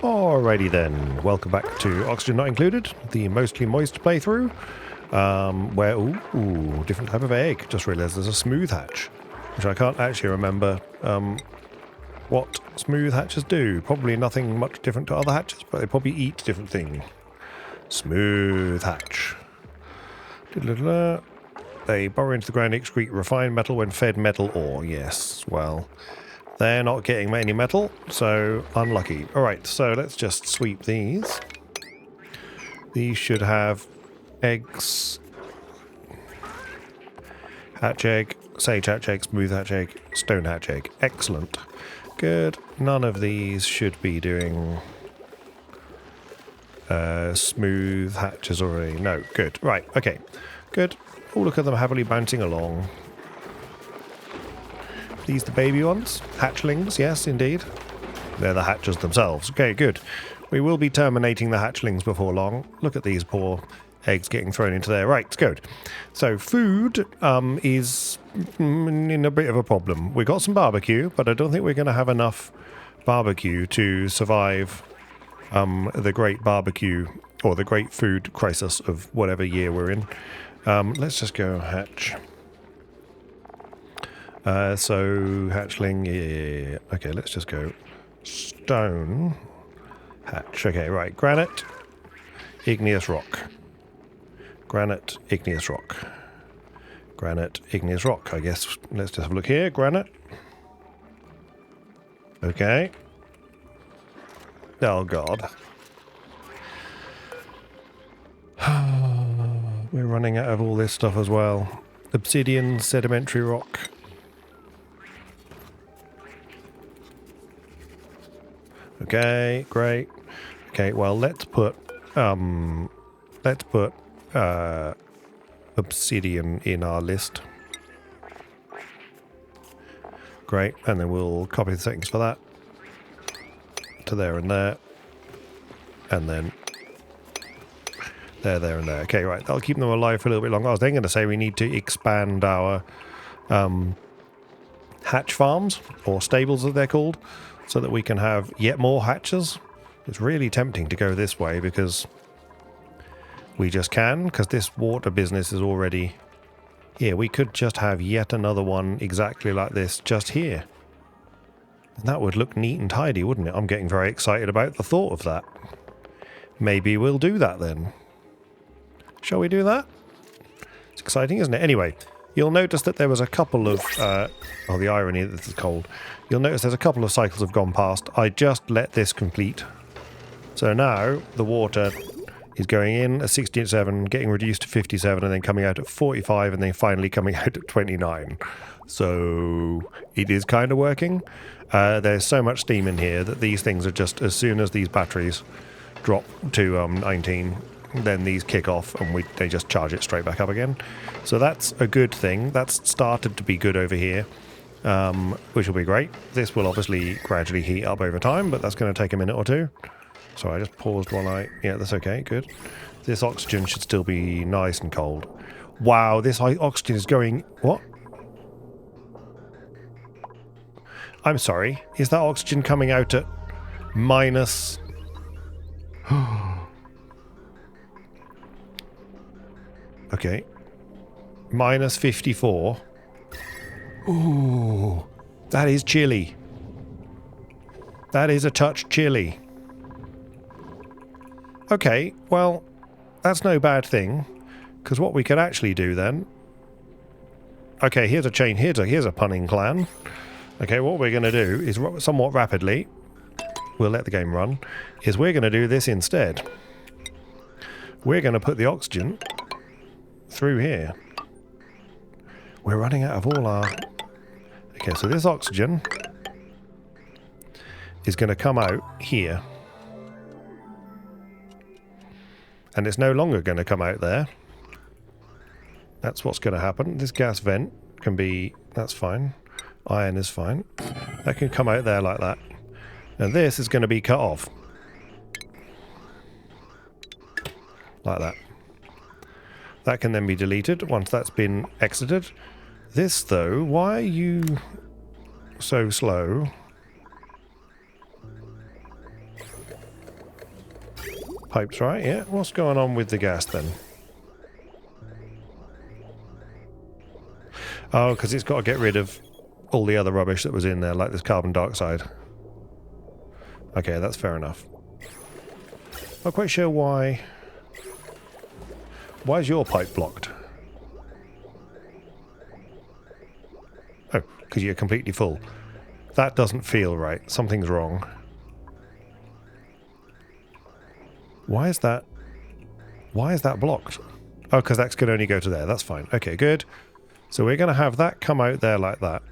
Alrighty then, welcome back to Oxygen Not Included, the mostly moist playthrough, where, ooh, different type of egg. Just realised there's a smooth hatch, which I can't actually remember what smooth hatches do. Probably nothing much different to other hatches, but they probably eat different things. Smooth hatch. They burrow into the ground, excrete refined metal when fed metal ore. Yes, well, they're not getting any metal, so unlucky. Alright, so let's just sweep these. These should have eggs. Hatch egg, sage hatch egg, smooth hatch egg, stone hatch egg. Excellent. Good. None of these should be doing smooth hatches already. No, good. Right, okay. Good. Oh, look at them happily bouncing along. These the baby ones? Hatchlings, yes, indeed. They're the hatchers themselves. Okay, good. We will be terminating the hatchlings before long. Look at these poor eggs getting thrown into there. Right, good. So food is in a bit of a problem. We've got some barbecue, but I don't think we're going to have enough barbecue to survive the great barbecue or the great food crisis of whatever year we're in. Let's just go hatch. So hatchling, yeah. Okay, let's just go stone hatch. Okay, right, granite, igneous rock. Granite, igneous rock. Granite, igneous rock. I guess let's just have a look here. Granite. Okay. Oh god. We're running out of all this stuff as well. Obsidian, sedimentary rock. Okay, great. Okay, well let's put obsidian in our list. Great, and then we'll copy the settings for that to there and there, and then there and there. Okay, right, that'll keep them alive for a little bit longer. I was then going to say we need to expand our hatch farms, or stables as they're called, so that we can have yet more hatches. It's really tempting to go this way because we just can, because this water business is already here. We could just have yet another one exactly like this just here. And that would look neat and tidy, wouldn't it? I'm getting very excited about the thought of that. Maybe we'll do that then. Shall we do that? It's exciting, isn't it? Anyway, you'll notice that there was a couple of... oh, the irony that this is cold. You'll notice there's a couple of cycles have gone past. I just let this complete. So now the water is going in at 67, getting reduced to 57, and then coming out at 45, and then finally coming out at 29. So it is kind of working. There's so much steam in here that these things are just, as soon as these batteries drop to 19, then these kick off and they just charge it straight back up again. So that's a good thing. That's started to be good over here, which will be great. This will obviously gradually heat up over time, but that's going to take a minute or two. Sorry, I just paused while yeah, that's okay, good. This oxygen should still be nice and cold. Wow, this oxygen is going... What? I'm sorry, is that oxygen coming out at minus... Okay. Minus 54. Ooh, that is chilly. That is a touch chilly. Okay, well, that's no bad thing, because what we could actually do then... Okay, here's a punning plan. Okay, what we're going to do is somewhat rapidly, we'll let the game run, is we're going to do this instead. We're going to put the oxygen through here. We're running out of all our... Okay, so this oxygen is going to come out here. And it's no longer going to come out there. That's what's going to happen. This gas vent can be... That's fine. Iron is fine. That can come out there like that. And this is going to be cut off. Like that. That can then be deleted once that's been exited. This, though, why are you so slow? pipes right. Yeah, what's going on with the gas then? Oh, because it's got to get rid of all the other rubbish that was in there, like this carbon dioxide. Okay, that's fair enough. Not quite sure why... Why is your pipe blocked? Oh, because you're completely full. That doesn't feel right. Something's wrong. Why is that... Why is that blocked? Oh, because that can only go to there. That's fine. Okay, good. So we're going to have that come out there like that.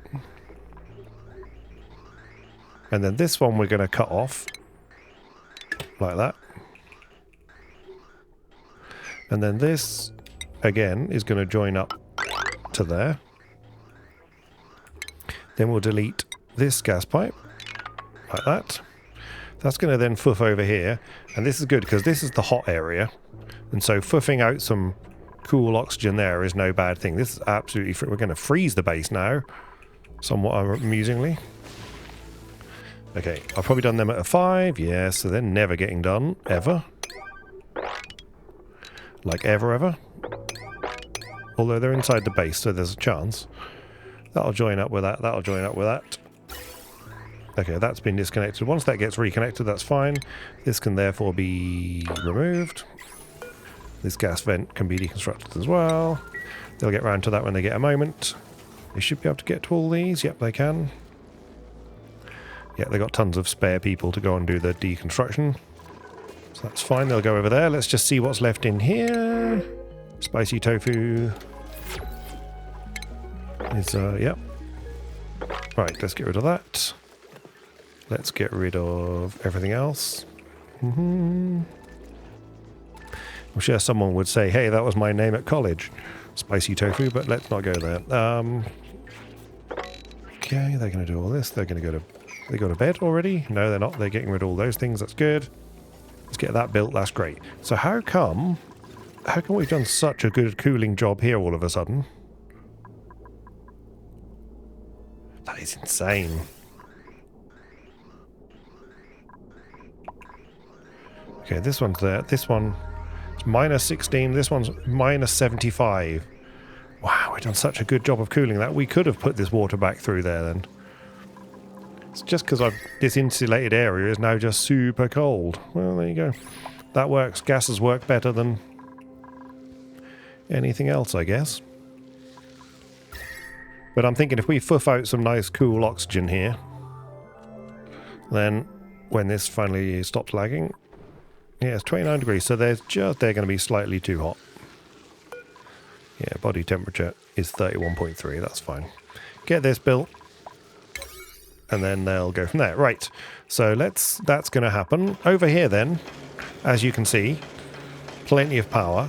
And then this one we're going to cut off. Like that. And then this, again, is going to join up to there. Then we'll delete this gas pipe. Like that. That's going to then foof over here. And this is good because this is the hot area. And so foofing out some cool oxygen there is no bad thing. This is absolutely free. We're going to freeze the base now. Somewhat amusingly. Okay, I've probably done them at a 5. Yeah, so they're never getting done. Ever. Like ever. Although they're inside the base, so there's a chance. That'll join up with that. That'll join up with that. Okay, that's been disconnected. Once that gets reconnected, that's fine. This can therefore be removed. This gas vent can be deconstructed as well. They'll get round to that when they get a moment. They should be able to get to all these. Yep, they can. Yeah, they've got tons of spare people to go and do the deconstruction. So that's fine, they'll go over there. Let's just see what's left in here. Spicy tofu. Is, yep. Right, let's get rid of that. Let's get rid of everything else. I'm sure someone would say, hey, that was my name at college. Spicy tofu, but let's not go there. Okay, they're going to do all this. They're going to go to... They go to bed already? No, they're not. They're getting rid of all those things. That's good. Let's get that built. That's great. So how come we've done such a good cooling job here all of a sudden? That is insane. Okay, this one's there. This one is minus 16. This one's minus 75. Wow, we've done such a good job of cooling that. We could have put this water back through there then. It's just because this insulated area is now just super cold. Well, there you go. That works. Gases work better than anything else, I guess. But I'm thinking if we foof out some nice cool oxygen here, then when this finally stops lagging, yeah, it's 29 degrees, so they're going to be slightly too hot. Yeah, body temperature is 31.3, that's fine. Get this built. And then they'll go from there. Right, so that's going to happen. Over here then, as you can see, plenty of power.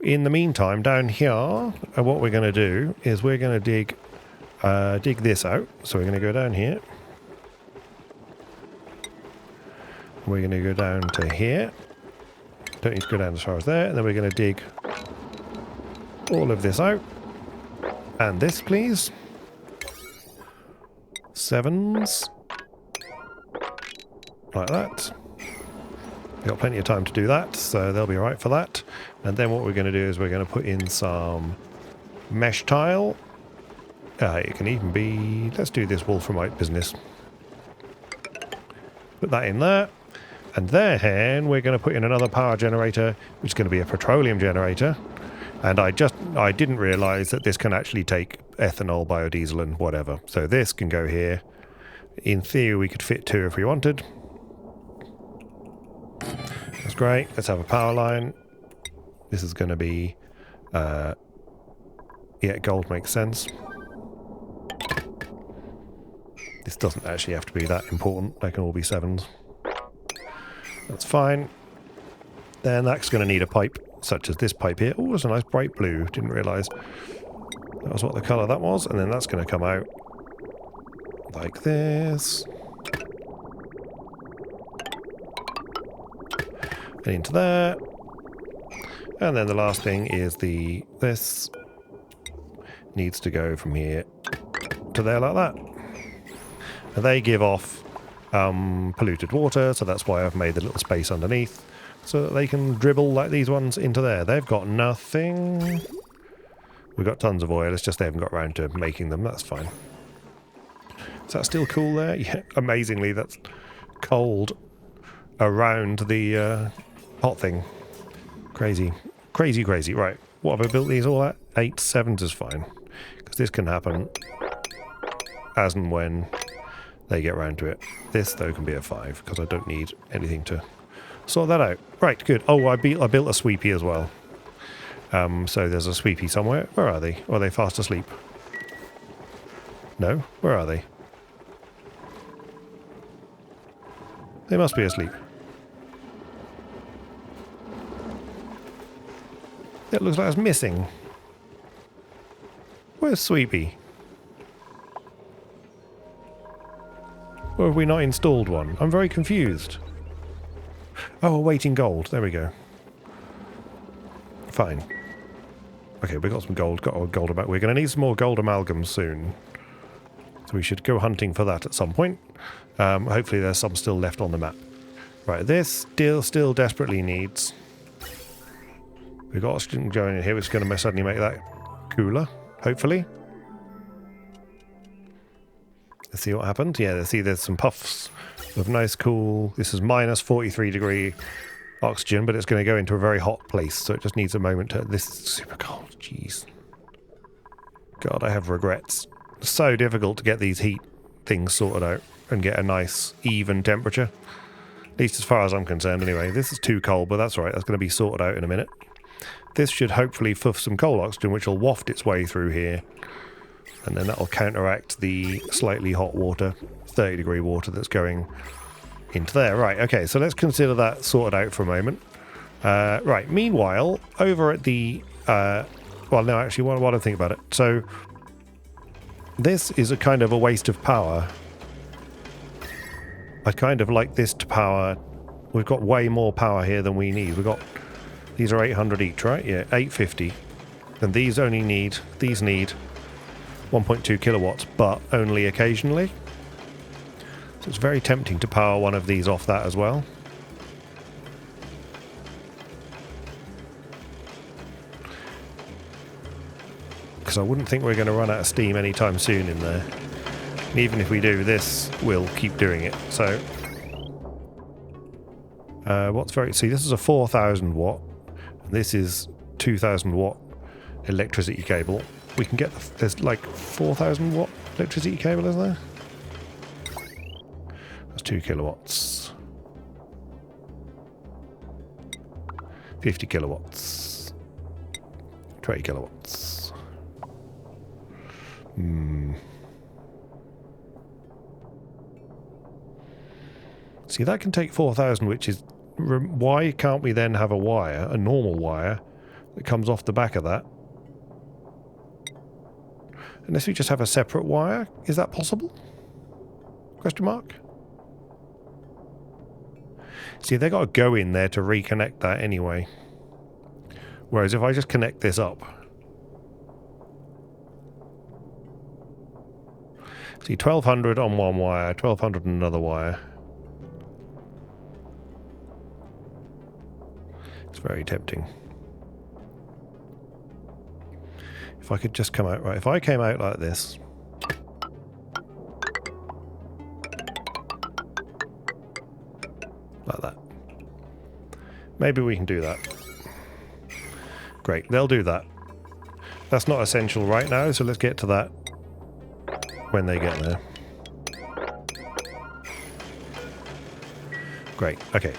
In the meantime, down here, what we're going to do is we're going to dig this out. So we're going to go down here. We're going to go down to here. Don't need to go down as far as there. And then we're going to dig all of this out. And this, please. 7s. Like that. We've got plenty of time to do that, so they'll be right for that. And then what we're going to do is we're going to put in some mesh tile. It can even be... Let's do this wolframite business. Put that in there. And then we're going to put in another power generator, which is going to be a petroleum generator. And I didn't realise that this can actually take ethanol, biodiesel and whatever. So this can go here. In theory, we could fit 2 if we wanted. That's great. Let's have a power line. This is going to be... yeah, gold makes sense. This doesn't actually have to be that important. They can all be 7s. That's fine. Then that's going to need a pipe, such as this pipe here. Oh, it's a nice bright blue. Didn't realise that was what the colour that was. And then that's going to come out like this. And into there. And then the last thing is this needs to go from here to there like that. And they give off polluted water, so that's why I've made the little space underneath. so that they can dribble like these ones into there. They've got nothing. We've got tons of oil, it's just they haven't got around to making them. That's fine. Is that still cool there? Yeah, amazingly, that's cold around the hot thing. Crazy. Crazy, crazy. Right, what have I built these all at? 8 7s is fine. Because this can happen as and when they get around to it. This, though, can be a 5, because I don't need anything to sort that out. Right, good. Oh, I built a sweepy as well. So there's a sweepy somewhere. Where are they? Or are they fast asleep? No? Where are they? They must be asleep. It looks like it's missing. Where's Sweepy? Or have we not installed one? I'm very confused. Oh, awaiting gold. There we go. Fine. Okay, we got some gold. Got our gold about. We're going to need some more gold amalgams soon. So we should go hunting for that at some point. Hopefully there's some still left on the map. Right, this still desperately needs... We've got oxygen going in here, which is going to suddenly make that cooler, hopefully. Let's see what happens. Yeah, let's see there's some puffs of nice cool... This is minus 43 degree oxygen, but it's going to go into a very hot place, so it just needs a moment to... This is super cold, jeez. God, I have regrets. It's so difficult to get these heat things sorted out and get a nice, even temperature. At least as far as I'm concerned, anyway. This is too cold, but that's all right. That's going to be sorted out in a minute. This should hopefully fuff some coal oxygen, which will waft its way through here. And then that'll counteract the slightly hot water, 30 degree water that's going into there. Right, okay, so let's consider that sorted out for a moment. Right, meanwhile, over at the... well, no, actually, what do I think about it? So, this is a kind of a waste of power. I kind of like this to power... We've got way more power here than we need. We've got... These are 800 each, right? Yeah, 850. And these only need... These need 1.2 kilowatts, but only occasionally. So it's very tempting to power one of these off that as well. Because I wouldn't think we're going to run out of steam anytime soon in there. And even if we do, this will keep doing it. So... what's very... See, this is a 4,000 watt. This is 2,000 watt electricity cable. We can get... There's like 4,000 watt electricity cable, isn't there? That's 2 kilowatts. 50 kilowatts. 20 kilowatts. See, that can take 4,000, which is... Why can't we then have a wire, a normal wire, that comes off the back of that? Unless we just have a separate wire? Is that possible? Question mark? See, they've got to go in there to reconnect that anyway. Whereas if I just connect this up... See, 1,200 on one wire, 1,200 on another wire. It's very tempting. If I could just come out right. If I came out like this. Like that. Maybe we can do that. Great, they'll do that. That's not essential right now, so let's get to that when they get there. Great, okay.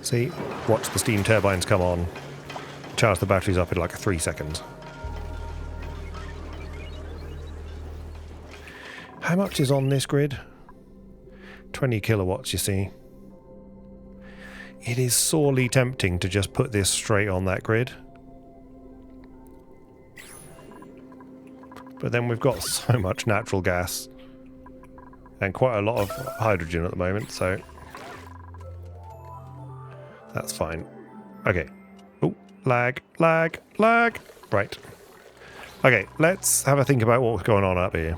See, watch the steam turbines come on. Charge the batteries up in like 3 seconds. How much is on this grid? 20 kilowatts, you see. It is sorely tempting to just put this straight on that grid. But then we've got so much natural gas. And quite a lot of hydrogen at the moment, so... That's fine. Okay. Oh, lag, lag, lag. Right. Okay, let's have a think about what's going on up here.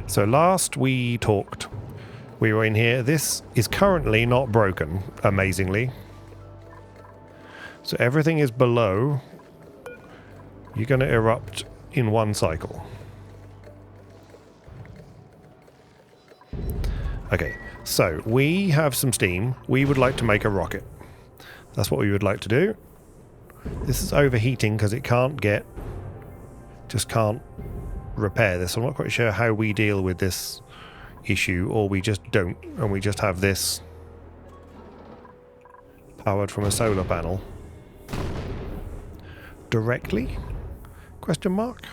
So last we talked, we were in here. This is currently not broken, amazingly. So everything is below. You're going to erupt in one cycle. Okay, so we have some steam. We would like to make a rocket. That's what we would like to do. This is overheating because it can't get... just can't repair this. I'm not quite sure how we deal with this issue, or we just don't, and we just have this powered from a solar panel. Directly? Question mark?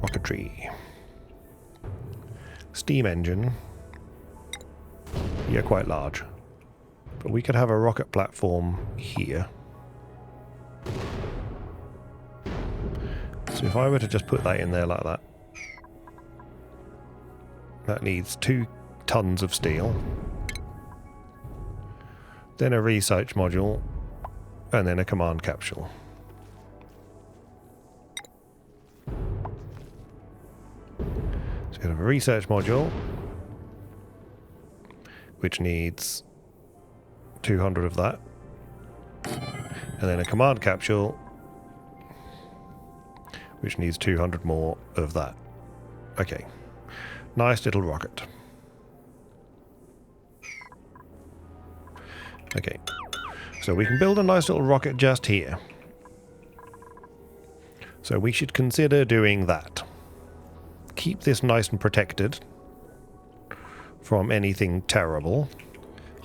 Rocketry. Steam engine. Yeah, quite large. But we could have a rocket platform here. So if I were to just put that in there like that. That needs 2 tons of steel. Then a research module. And then a command capsule. So we have a research module. Which needs 200 of that. And then a command capsule. Which needs 200 more of that. Okay. Nice little rocket. Okay. So we can build a nice little rocket just here. So we should consider doing that. Keep this nice and protected from anything terrible.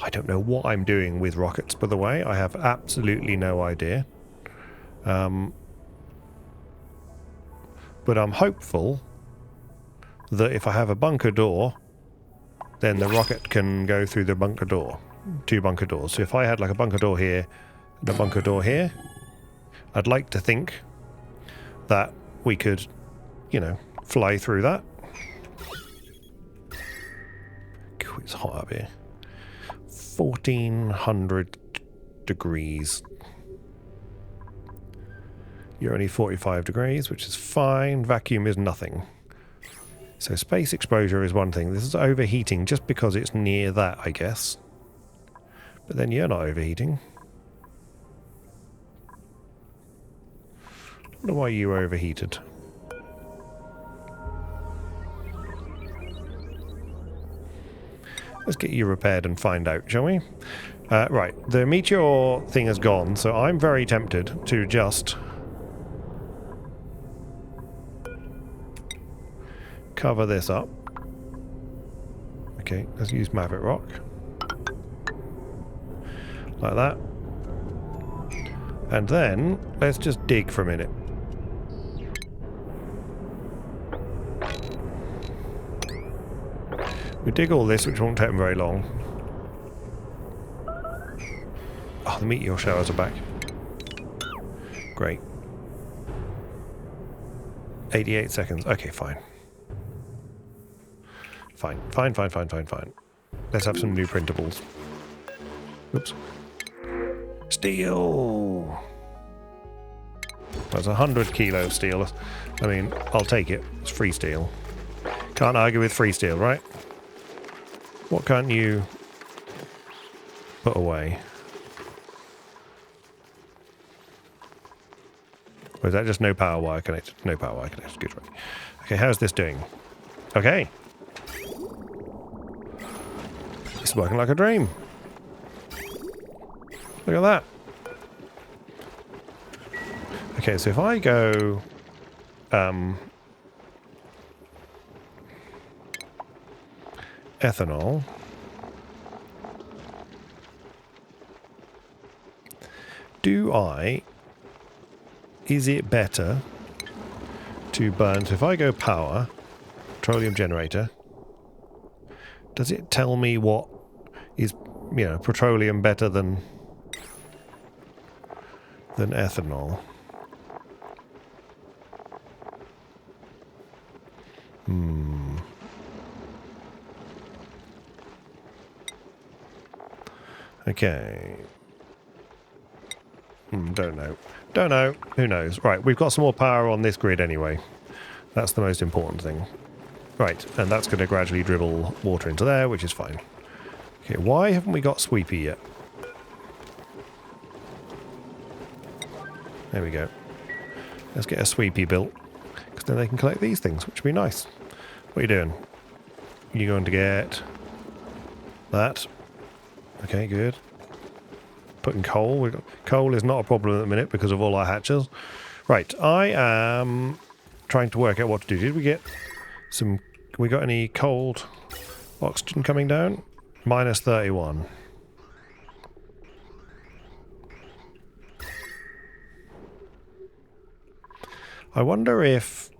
I don't know what I'm doing with rockets, by the way. I have absolutely no idea. But I'm hopeful that if I have a bunker door, then the rocket can go through the bunker door. 2 bunker doors. So if I had like a bunker door here and a bunker door here, I'd like to think that we could, you know, fly through that. It's hot up here. 1400 degrees. You're only 45 degrees, which is fine. Vacuum is nothing. So space exposure is one thing. This is overheating just because it's near that, I guess. But then you're not overheating. I wonder why you were overheated. Let's get you repaired and find out, shall we? Right, the meteor thing has gone, so I'm very tempted to just cover this up. Okay, let's use Maverick Rock. Like that. And then, let's just dig for a minute. We dig all this, which won't take them very long. Oh, the meteor showers are back. Great. 88 seconds. Okay, fine. Fine. Let's have some new printables. Oops. Steel! That's 100 kilo steel. I mean, I'll take it. It's free steel. Can't argue with free steel, right? What can't you put away? Or is that just no power wire connected? No power wire connected. Good, right. Okay, how's this doing? Okay. It's working like a dream. Look at that. Okay, so if I go... ethanol. Is it better to burn? So if I go power, petroleum generator, does it tell me what is, you know, petroleum better than ethanol? Okay. Don't know. Don't know. Who knows? Right, we've got some more power on this grid anyway. That's the most important thing. Right, and that's going to gradually dribble water into there, which is fine. Okay, why haven't we got Sweepy yet? There we go. Let's get a Sweepy built, because then they can collect these things, which would be nice. What are you doing? You're going to get that. Okay, good. Putting coal. Coal is not a problem at the minute because of all our hatches. Right, I am trying to work out what to do. Did we get some... We got any cold oxygen coming down? Minus 31. I wonder if...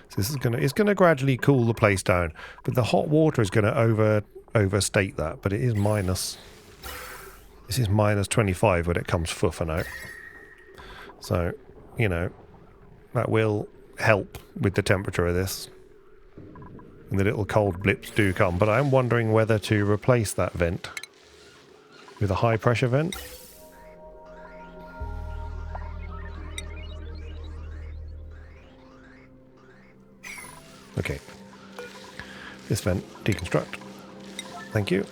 So this is it's gonna gradually cool the place down, but the hot water is going to overstate that. But it is minus. This is minus 25 when it comes fuffing out. So, you know, that will help with the temperature of this. And the little cold blips do come. But I'm wondering whether to replace that vent with a high pressure vent. Okay. This vent, deconstruct. Thank you.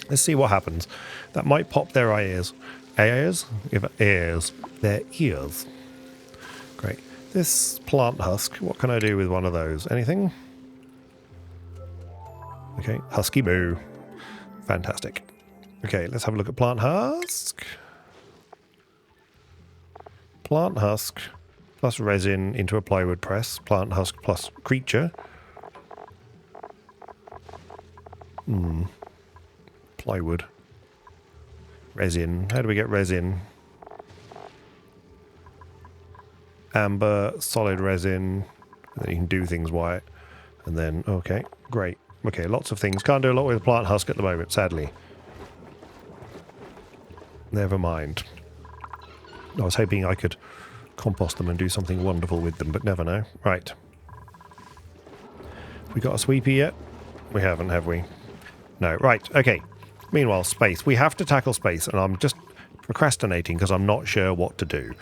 Let's see what happens. That might pop their ears. Ears? Ears. Their ears. Great. This plant husk, what can I do with one of those? Anything? Okay, husky boo. Fantastic. Okay, let's have a look at plant husk. Plant husk plus resin into a plywood press. Plant husk plus creature. Plywood. Resin. How do we get resin? Amber, solid resin. And then you can do things white. And then, okay, great. Okay, lots of things. Can't do a lot with plant husk at the moment, sadly. Never mind. I was hoping I could compost them and do something wonderful with them, but never know. Right. We got a sweepy yet? We haven't, have we? No. Right, okay. Meanwhile, space. We have to tackle space, and I'm just procrastinating because I'm not sure what to do.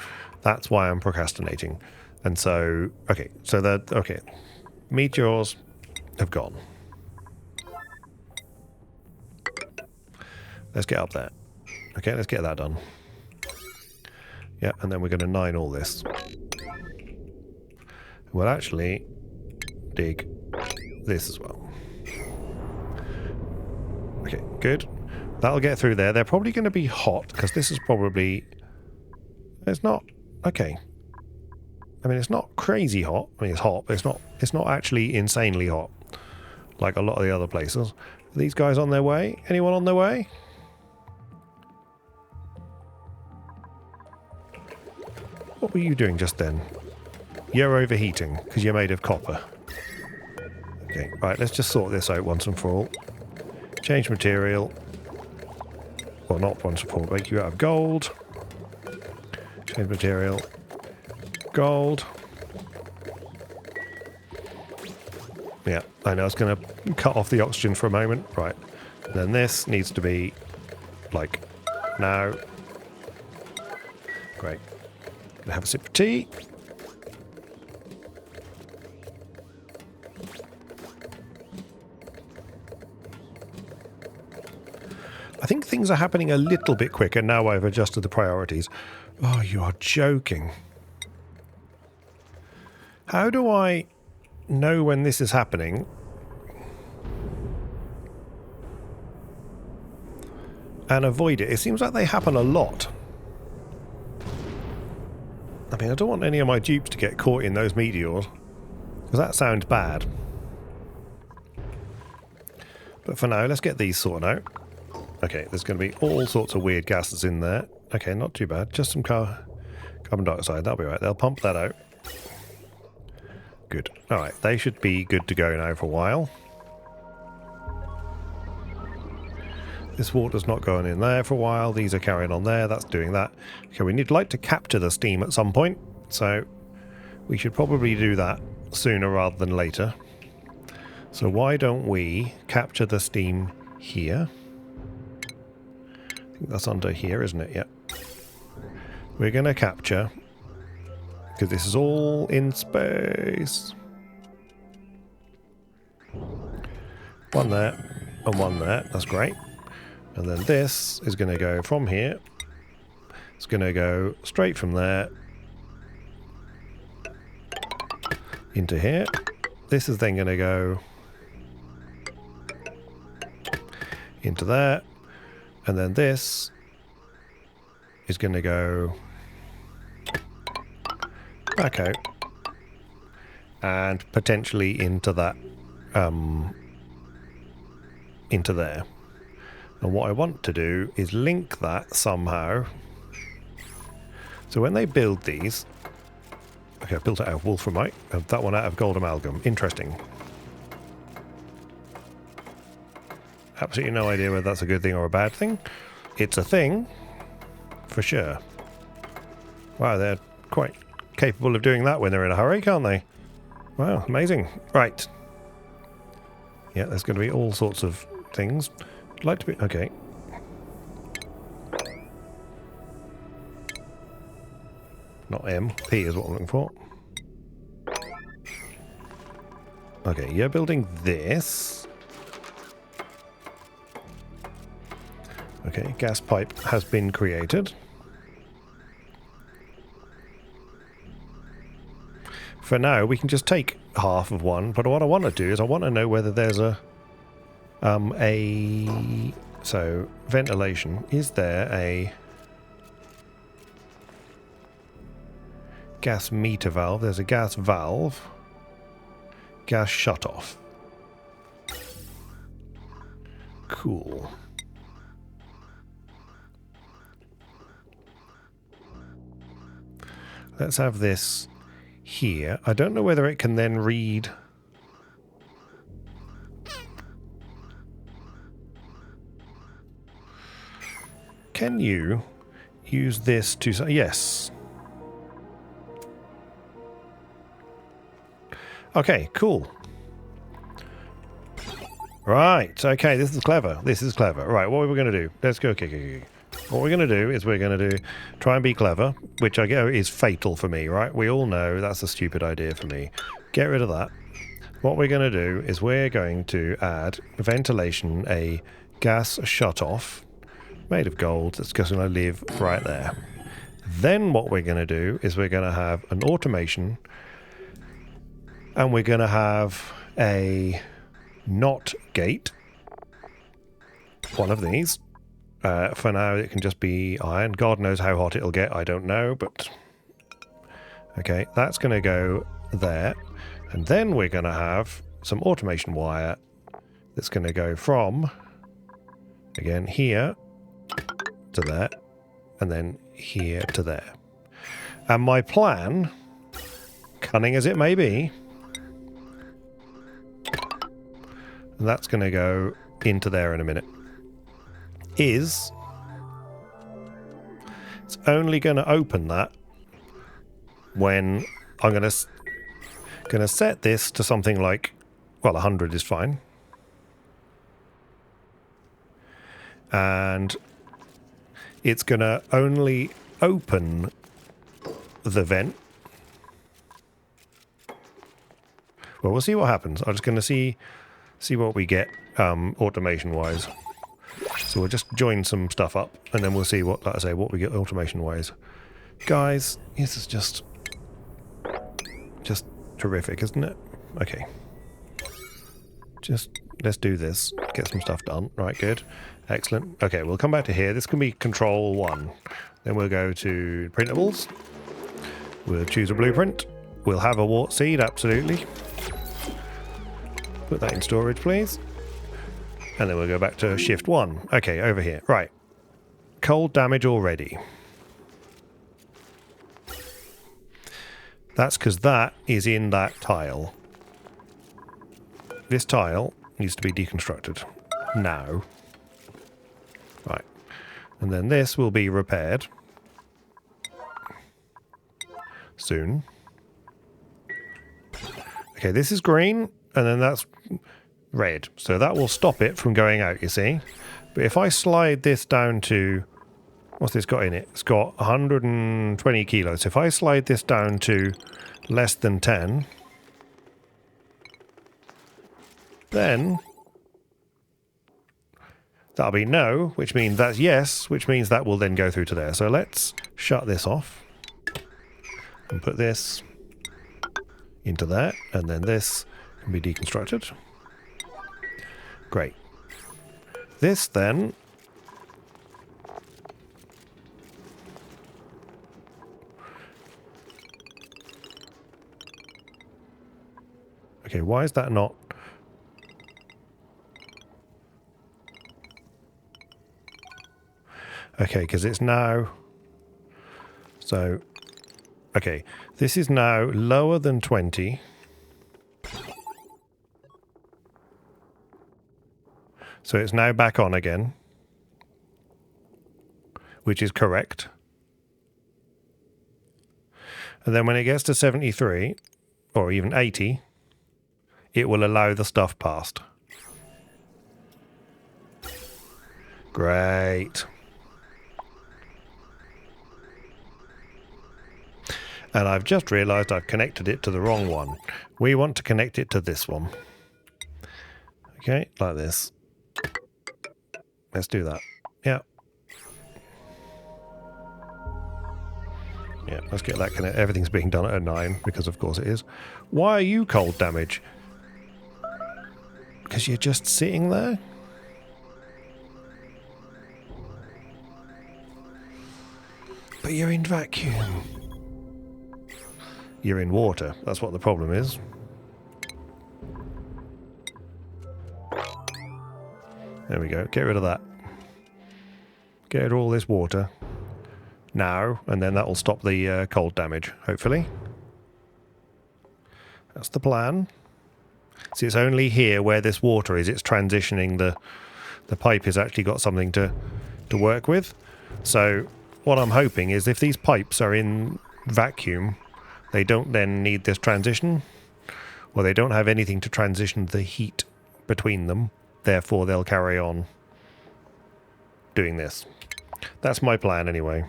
That's why I'm procrastinating. And so, okay. So okay. Meteors have gone. Let's get up there. Okay, let's get that done. Yeah, and then we're going to 9 all this. We'll actually dig this as well. Okay, good. That'll get through there. They're probably going to be hot, because this is probably... It's not... Okay. I mean, it's not crazy hot. I mean, it's hot, but it's not actually insanely hot, like a lot of the other places. Are these guys on their way? Anyone on their way? What were you doing just then? You're overheating, because you're made of copper. Okay, right, let's just sort this out once and for all. Change material. Well, not once and for all. Make you out of gold. Change material. Gold. Yeah, I know it's going to cut off the oxygen for a moment. Right. And then this needs to be like now. Great. Gonna have a sip of tea. I think things are happening a little bit quicker now I've adjusted the priorities. Oh, you are joking. How do I know when this is happening? And avoid it? It seems like they happen a lot. I mean, I don't want any of my dupes to get caught in those meteors, because that sounds bad. But for now, let's get these sorted out. Okay, there's going to be all sorts of weird gases in there. Okay, not too bad. Just some carbon dioxide. That'll be right. They'll pump that out. Good. Alright, they should be good to go now for a while. This water's not going in there for a while. These are carrying on there. That's doing that. Okay, we need like to capture the steam at some point. So we should probably do that sooner rather than later. So why don't we capture the steam here? That's under here, isn't it? Yep. We're going to capture, because this is all in space. One there and one there. That's great. And then this is going to go from here. It's going to go straight from there into here. This is then going to go into there. And then this is going to go back out and potentially into that, into there. And what I want to do is link that somehow. So when they build these, okay, I built it out of wolframite, and that one out of gold amalgam. Interesting. Absolutely no idea whether that's a good thing or a bad thing. It's a thing, for sure. Wow, they're quite capable of doing that when they're in a hurry, can't they? Wow, amazing. Right. Yeah, there's going to be all sorts of things. I'd like to be... Okay. Not M. P is what I'm looking for. Okay, you're building this. Okay, gas pipe has been created. For now, we can just take half of one, but what I want to do is I want to know whether there's a so ventilation. Is there a gas meter valve? There's a gas valve. Gas shutoff. Cool. Let's have this here. I don't know whether it can then read... Can you use this to... Yes. Okay, cool. Right, okay, this is clever. This is clever. Right, what are we going to do? Let's go. Okay. What we're going to do is we're going to try and be clever, which I go is fatal for me, right? We all know that's a stupid idea for me. Get rid of that. What we're going to do is we're going to add ventilation, a gas shut-off made of gold that's just going to live right there. Then what we're going to do is we're going to have an automation, and we're going to have a not gate, one of these. For now, it can just be iron. God knows how hot it'll get. I don't know, but... Okay, that's going to go there. And then we're going to have some automation wire that's going to go from, again, here to there, and then here to there. And my plan, cunning as it may be, and that's going to go into there in a minute, is it's only going to open that when I'm going to set this to something like, well, 100 is fine. And it's going to only open the vent. Well, we'll see what happens. I'm just going to see what we get automation-wise. So we'll just join some stuff up, and then we'll see what, like I say, what we get automation-wise. Guys, this is just terrific, isn't it? Okay. Just, let's do this. Get some stuff done. Right, good. Excellent. Okay, we'll come back to here. This can be control 1. Then we'll go to printables. We'll choose a blueprint. We'll have a wart seed, absolutely. Put that in storage, please. And then we'll go back to shift 1. Okay, over here. Right. Cold damage already. That's because that is in that tile. This tile needs to be deconstructed. Now. Right. And then this will be repaired. Soon. Okay, this is green, and then that's red. So that will stop it from going out, you see. But if I slide this down to... What's this got in it? It's got 120 kilos. If I slide this down to less than 10, then that'll be no, which means that's yes, which means that will then go through to there. So let's shut this off and put this into there, and then this can be deconstructed. Great. This then... Okay, why is that not... Okay, because it's now... So, okay, this is now lower than 20. So it's now back on again, which is correct. And then when it gets to 73, or even 80, it will allow the stuff past. Great. And I've just realised I've connected it to the wrong one. We want to connect it to this one. Okay, like this. Let's do that. Yeah. Yeah, let's get that connected. Everything's being done at a 9, because of course it is. Why are you cold damage? Because you're just sitting there? But you're in vacuum. You're in water. That's what the problem is. There we go. Get rid of that. Get rid of all this water. Now, and then that will stop the cold damage, hopefully. That's the plan. See, it's only here where this water is. It's transitioning. The pipe has actually got something to work with. So what I'm hoping is if these pipes are in vacuum, they don't then need this transition. Well, they don't have anything to transition the heat between them. Therefore, they'll carry on doing this. That's my plan anyway.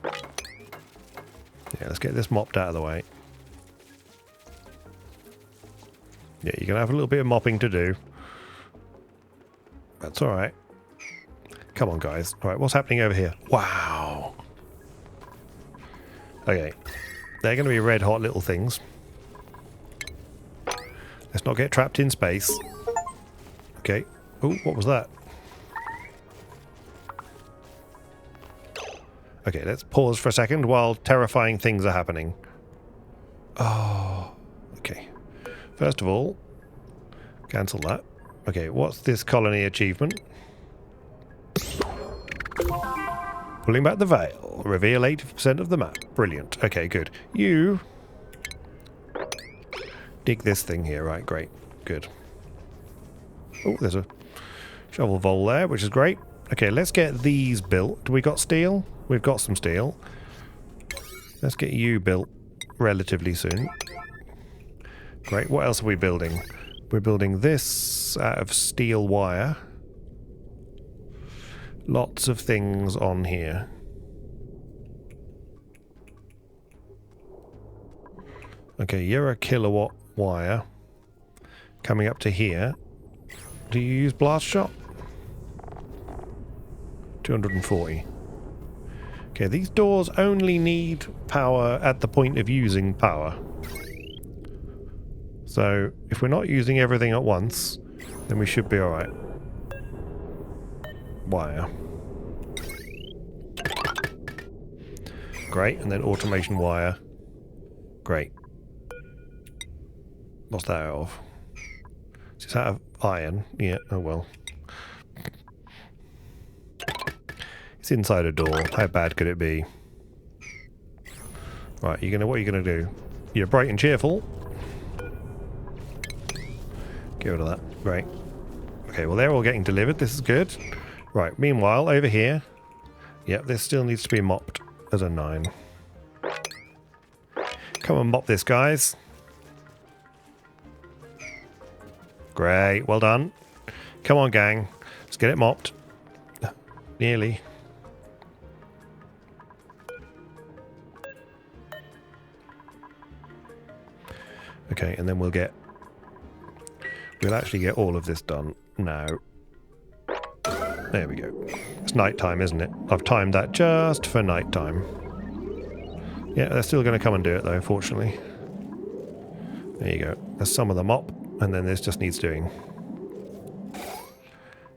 Yeah, let's get this mopped out of the way. Yeah, you're going to have a little bit of mopping to do. That's alright. Come on, guys. Alright, what's happening over here? Wow. Okay. They're going to be red-hot little things. Let's not get trapped in space. Okay. Oh, what was that? Okay, let's pause for a second while terrifying things are happening. Oh, okay. First of all, cancel that. Okay, what's this colony achievement? Pulling back the veil. Reveal 80% of the map. Brilliant. Okay, good. You dig this thing here. Right, great. Good. Oh, there's a shovel vole there, which is great. Okay, let's get these built. Do we got steel? We've got some steel. Let's get you built relatively soon. Great. What else are we building? We're building this out of steel wire. Lots of things on here. Okay, you're a kilowatt wire. Coming up to here. Do you use blast shot? 240. Okay, these doors only need power at the point of using power. So, if we're not using everything at once, then we should be alright. Wire. Great, and then automation wire. Great. What's that out of? It's out of iron. Yeah, oh well. It's inside a door. How bad could it be? Right, what are you gonna do? You're bright and cheerful. Get rid of that. Right. Okay, well they're all getting delivered. This is good. Right, meanwhile, over here. Yep, this still needs to be mopped as a 9. Come on, mop this, guys. Great, well done. Come on, gang. Let's get it mopped. Nearly. Okay, and then we'll actually get all of this done now. There we go. It's night time, isn't it? I've timed that just for night time. Yeah, they're still going to come and do it though, fortunately. There you go. There's some of the mop, and then this just needs doing.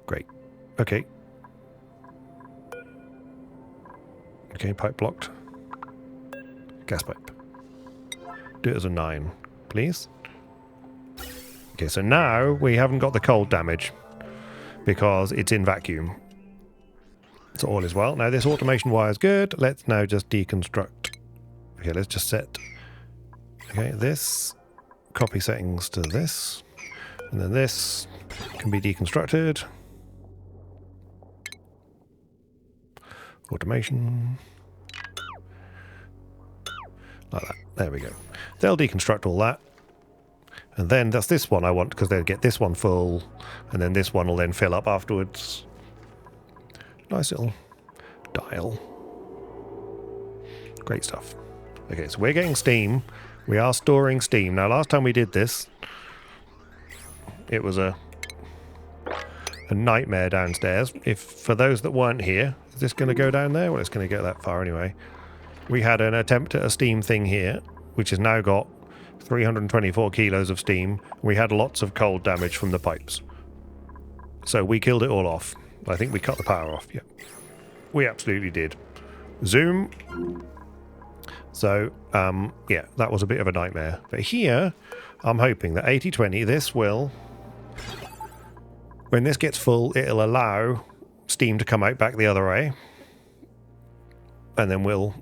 Great. Okay. Okay, pipe blocked. Gas pipe. Do it as a 9, please. Okay, so now we haven't got the cold damage because it's in vacuum. So all is well. Now this automation wire is good. Let's now just deconstruct. Okay, let's just set. Okay, this. Copy settings to this. And then this can be deconstructed. Automation. Like that. There we go. They'll deconstruct all that. And then that's this one I want, because they'll get this one full, and then this one will then fill up afterwards. Nice little dial. Great stuff. Okay, so we're getting steam. We are storing steam. Now, last time we did this, it was a nightmare downstairs. For those that weren't here, is this going to go down there? Well, it's going to go that far anyway. We had an attempt at a steam thing here, which has now got 324 kilos of steam. We had lots of cold damage from the pipes. So we killed it all off. I think we cut the power off, yeah. We absolutely did. Zoom. So, yeah, that was a bit of a nightmare. But here, I'm hoping that 80/20, this will... When this gets full, it'll allow steam to come out back the other way. And then we'll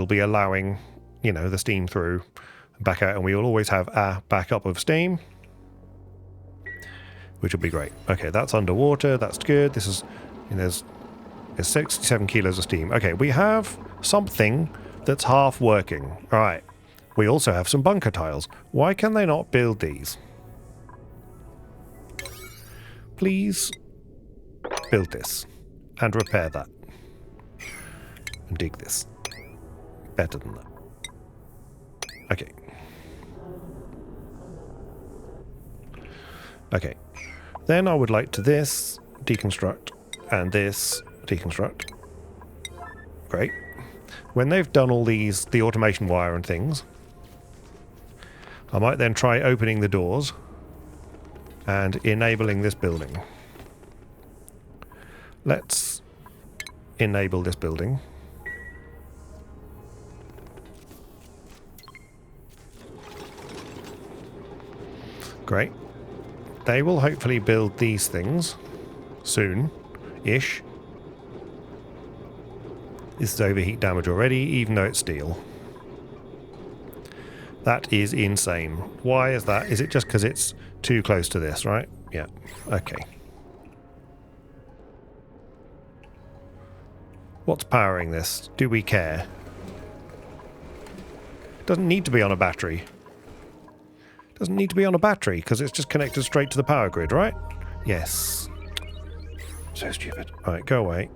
be allowing, you know, the steam through back out, and we will always have a backup of steam, which will be great. Okay, that's underwater. That's good. This is, you know, there's 67 kilos of steam. Okay, we have something that's half working. All right. We also have some bunker tiles. Why can they not build these? Please build this and repair that and dig this. Better than that. Okay. Okay. Then I would like to this deconstruct and this deconstruct. Great. When they've done all these, the automation wire and things, I might then try opening the doors and enabling this building. Let's enable this building. Great. They will hopefully build these things soon-ish. This is overheat damage already, even though it's steel. That is insane. Why is that? Is it just because it's too close to this, right? Yeah. Okay. What's powering this? Do we care? Doesn't need to be on a battery. Doesn't need to be on a battery, because it's just connected straight to the power grid, right? Yes. So stupid. Alright, go away.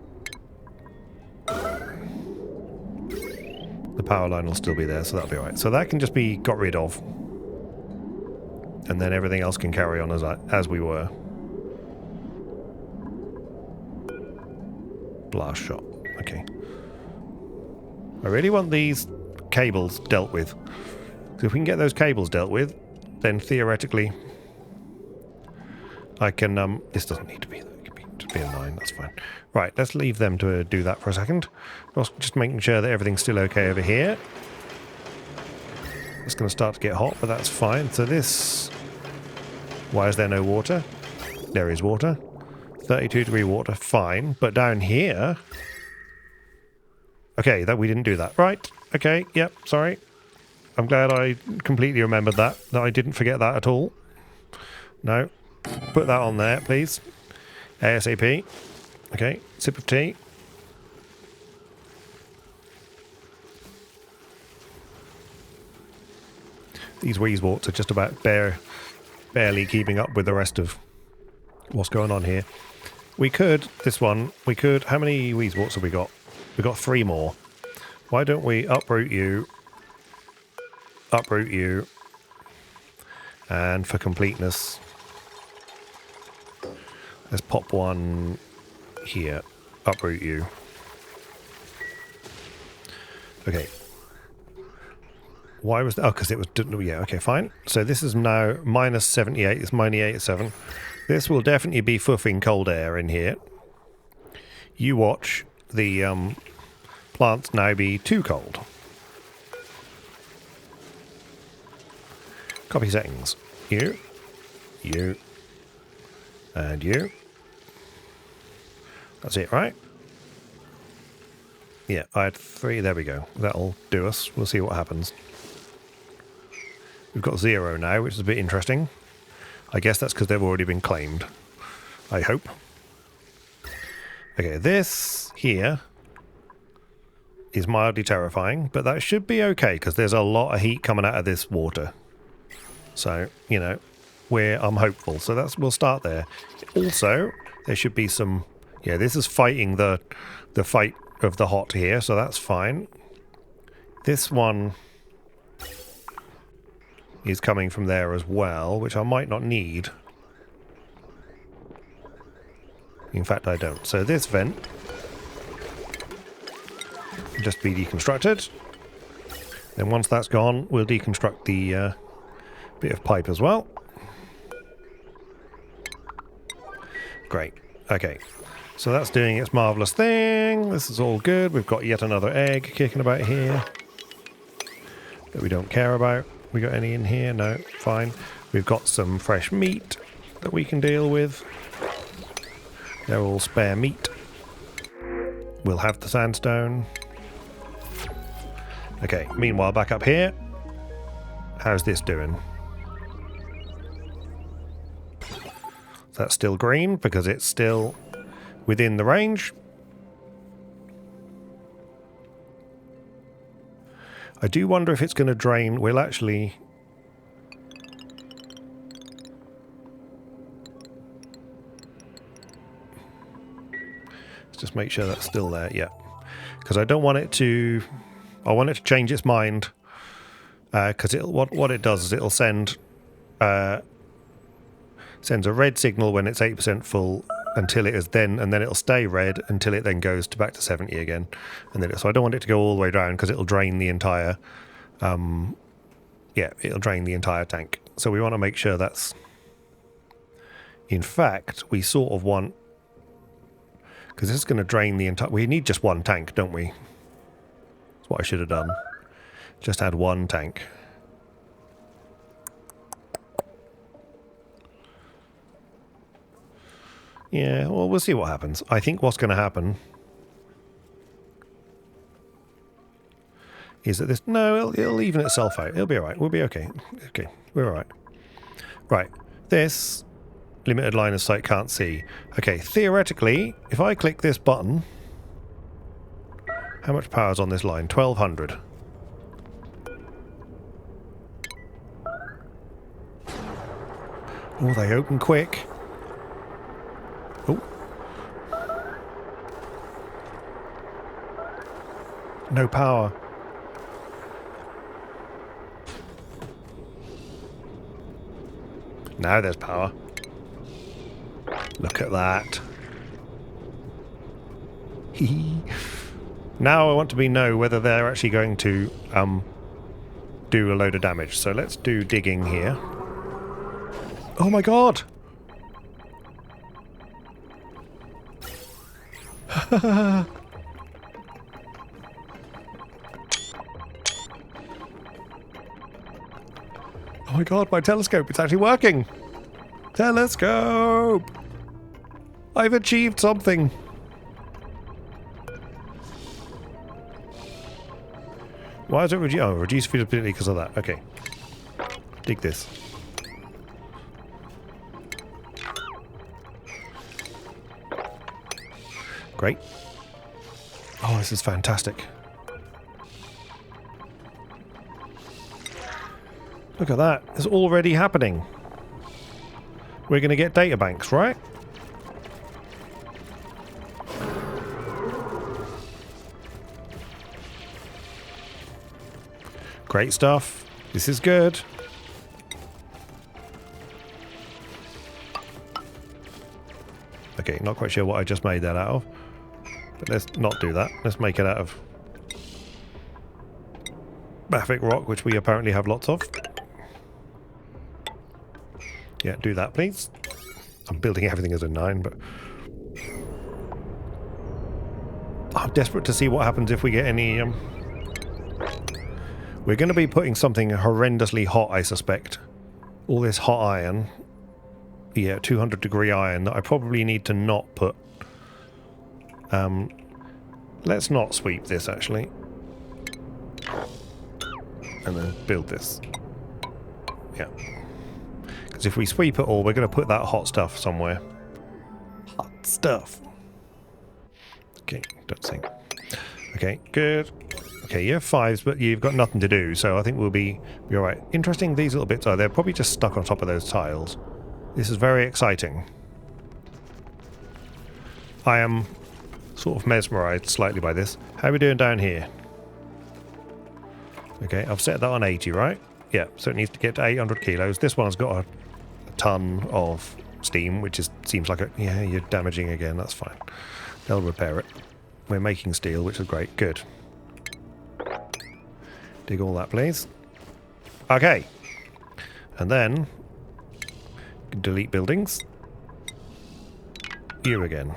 The power line will still be there, so that'll be alright. So that can just be got rid of. And then everything else can carry on as we were. Blast shot. Okay. I really want these cables dealt with. So if we can get those cables dealt with, then theoretically I can, this doesn't need to be, it can just be a 9, that's fine. Right, let's leave them to do that for a second. Just making sure that everything's still okay over here. It's going to start to get hot, but that's fine. So this, why is there no water? There is water. 32-degree water, fine. But down here, okay, that we didn't do that. Right, okay, yep, sorry. I'm glad I completely remembered that I didn't forget that at all. No. Put that on there, please. ASAP. Okay, sip of tea. These Weezeworts are just about barely keeping up with the rest of what's going on here. We could, how many Weezeworts have we got? We've got 3 more. Why don't we uproot you, and for completeness, let's pop one here, uproot you. Okay. Why was that? Oh, because it was, yeah, okay, fine. So this is now minus 78, it's minus 87. This will definitely be fuffing cold air in here. You watch the plants now be too cold. Copy settings. You, and you. That's it, right? Yeah, I had 3. There we go. That'll do us. We'll see what happens. We've got 0 now, which is a bit interesting. I guess that's because they've already been claimed. I hope. Okay, this here is mildly terrifying, but that should be okay because there's a lot of heat coming out of this water. So, you know, I'm hopeful. So we'll start there. Also, there should be some... Yeah, this is fighting the fight of the hot here, so that's fine. This one is coming from there as well, which I might not need. In fact, I don't. So this vent will just be deconstructed. Then once that's gone, we'll deconstruct the bit of pipe as well. Great. Okay. So that's doing its marvellous thing. This is all good. We've got yet another egg kicking about here that we don't care about. We got any in here? No. Fine. We've got some fresh meat that we can deal with. They're all spare meat. We'll have the sandstone. Okay. Meanwhile, back up here. How's this doing? That's still green because it's still within the range. I do wonder if it's going to drain. We'll actually... Let's just make sure that's still there. Yeah. Because I don't want it to... I want it to change its mind. Because what it does is it'll send... sends a red signal when it's 8% full until it is then, and then it'll stay red until it then goes back to 70 again. And then so I don't want it to go all the way down because it'll drain the entire, it'll drain the entire tank. So we want to make sure that's, in fact, we sort of want, because this is going to drain the entire, we need just one tank, don't we? That's what I should have done. Just add one tank. Yeah, well, we'll see what happens. I think what's going to happen is that this... No, it'll even itself out. It'll be alright. We'll be okay. Okay, we're alright. Right. This limited line of sight can't see. Okay, theoretically, if I click this button... How much power's on this line? 1200. Oh, they open quick. Oh. No power. Now there's power. Look at that. Now I want to know whether they're actually going to do a load of damage. So let's do digging here. Oh my god! Oh my god, my telescope, it's actually working! Telescope! I've achieved something! Why is it reduce feasibility because of that? Okay. Dig this. Great. Oh, this is fantastic. Look at that. It's already happening. we're going to get data banks, right? Great stuff. This is good. Okay, not quite sure what I just made that out of. But let's not do that. Let's make it out of Baffic rock, which we apparently have lots of. Yeah, do that, please. I'm building everything as a 9, but I'm desperate to see what happens if we get any... We're going to be putting something horrendously hot, I suspect. All this hot iron. Yeah, 200 degree iron that I probably need to not put. Let's not sweep this, actually. And then build this. Yeah. Because if we sweep it all, we're going to put that hot stuff somewhere. Hot stuff. Okay, don't sink. Okay, good. Okay, you have 5s, but you've got nothing to do, so I think we'll be alright. Interesting, these little bits are, they're probably just stuck on top of those tiles. This is very exciting. I am sort of mesmerized slightly by this. How are we doing down here? Okay, I've set that on 80, right? Yeah, so it needs to get to 800 kilos. This one's got a ton of steam, which is seems like a... Yeah, you're damaging again, that's fine. They'll repair it. We're making steel, which is great. Good. Dig all that, please. Okay. And then... delete buildings. You again.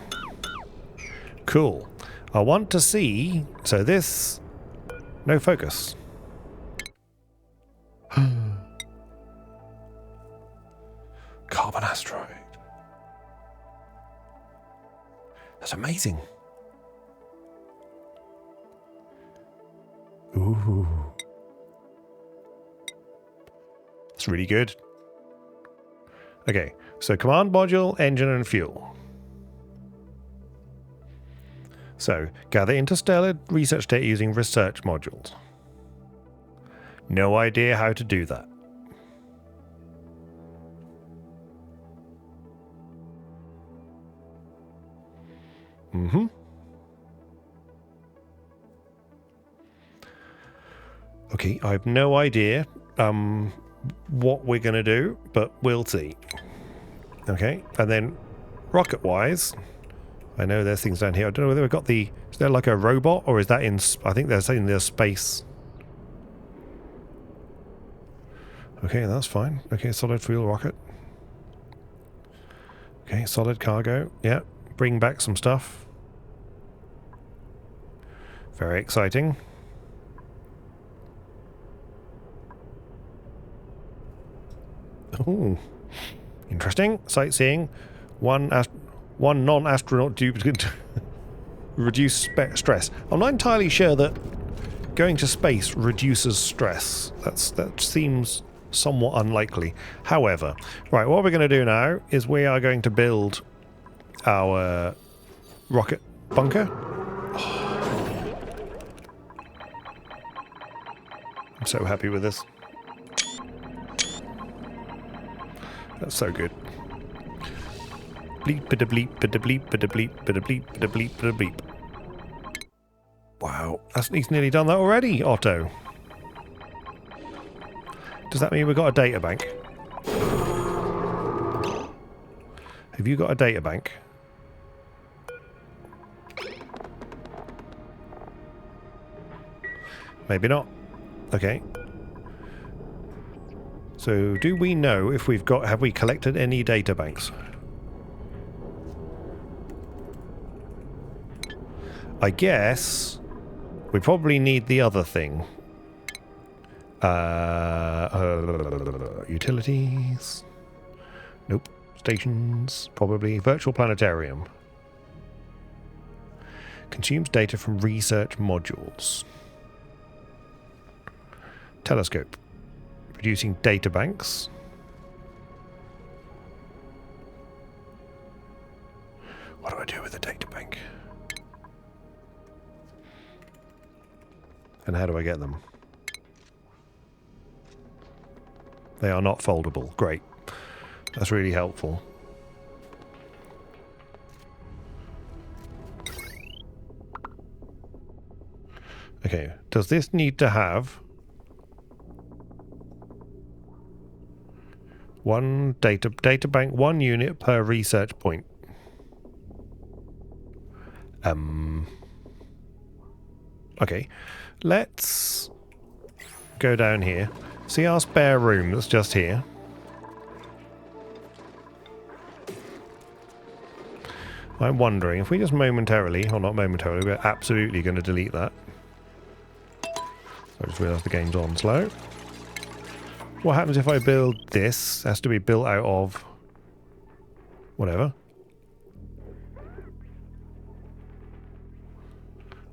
Cool. I want to see... So this... No focus. Carbon asteroid. That's amazing. Ooh. That's really good. Okay, so command module, engine and fuel. So, gather interstellar research data using research modules. No idea how to do that. Mm-hmm. Okay, I have no idea what we're going to do, but we'll see. Okay, and then rocket-wise, I know there's things down here. I don't know whether we've got the... Is there like a robot, or is that in... I think there's in the space. Okay, that's fine. Okay, solid fuel rocket. Okay, solid cargo. Yeah, bring back some stuff. Very exciting. Oh, interesting. Sightseeing. One non-astronaut duplicant. Reduce stress. I'm not entirely sure that going to space reduces stress. That seems somewhat unlikely. However, right, what we're going to do now is we are going to build our rocket bunker. Oh. I'm so happy with this. That's so good. Bleep, bida bleep, bida bleep, bida bleep, bida bleep, bida bleep, bida bleep. Wow, he's nearly done that already, Otto. Does that mean we've got a data bank? Have you got a data bank? Maybe not. Okay. So, do we know if we've got... Have we collected any data banks? I guess we probably need the other thing. Utilities. Nope. Stations. Probably. Virtual planetarium. Consumes data from research modules. Telescope. Producing data banks. What do I do with the data bank? And how do I get them? They are not foldable. Great. That's really helpful. Okay, does this need to have one data bank, 1 unit per research point? Okay, let's go down here. See our spare room that's just here? I'm wondering if we just momentarily, or not momentarily, we're absolutely going to delete that. I just realised the game's on slow. What happens if I build this? It has to be built out of whatever.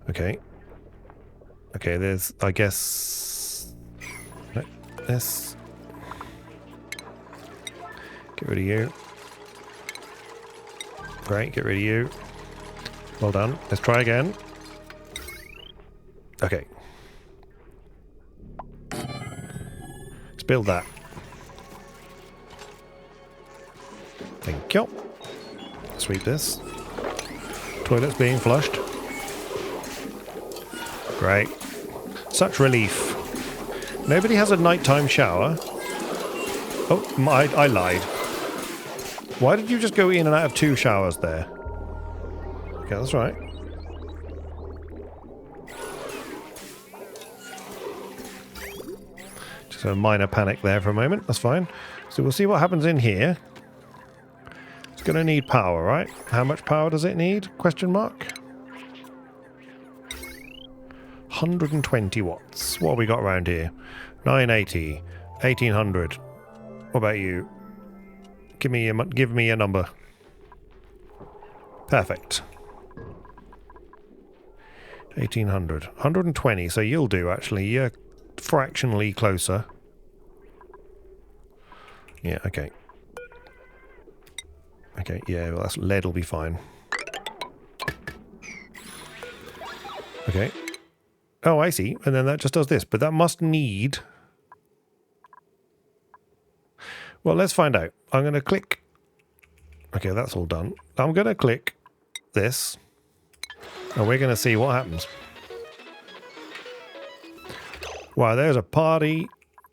Okay. Okay, there's, I guess, this. Get rid of you. Great, get rid of you. Well done. Let's try again. Okay. Let's build that. Thank you. Sweep this. Toilet's being flushed. Great. Such relief. Nobody has a nighttime shower. Oh, I lied. Why did you just go in and out of 2 showers there? Okay, that's right. Just a minor panic there for a moment. That's fine. So we'll see what happens in here. It's going to need power, right? How much power does it need? Question mark. 120 watts. What have we got around here? 980, 1800. What about you? Give me a number. Perfect. 1800. 120. So you'll do actually. You're fractionally closer. Yeah. Okay. Okay. Yeah. Well, that's lead will be fine. Okay. Oh, I see. And then that just does this. But that must need... Well, let's find out. I'm going to click... Okay, that's all done. I'm going to click this. And we're going to see what happens. Wow, there's a party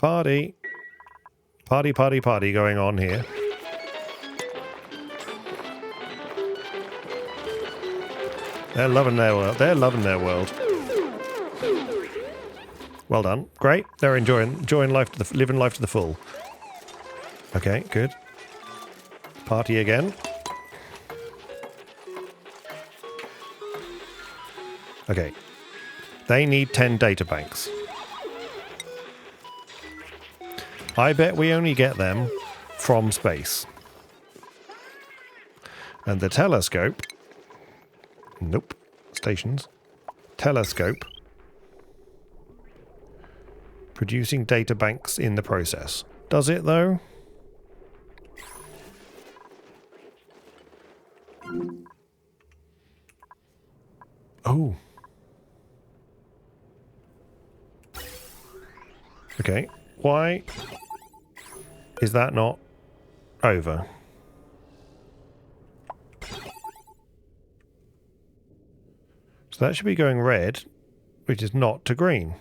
going on here. They're loving their world. They're loving their world. Well done. Great. They're enjoying life to living life to the full. Okay, good. Party again. Okay. They need 10 data banks. I bet we only get them from space. And the telescope... Nope. Stations. Telescope. Producing data banks in the process. Does it, though? Oh. Okay. Why is that not over? So that should be going red, which is not to green.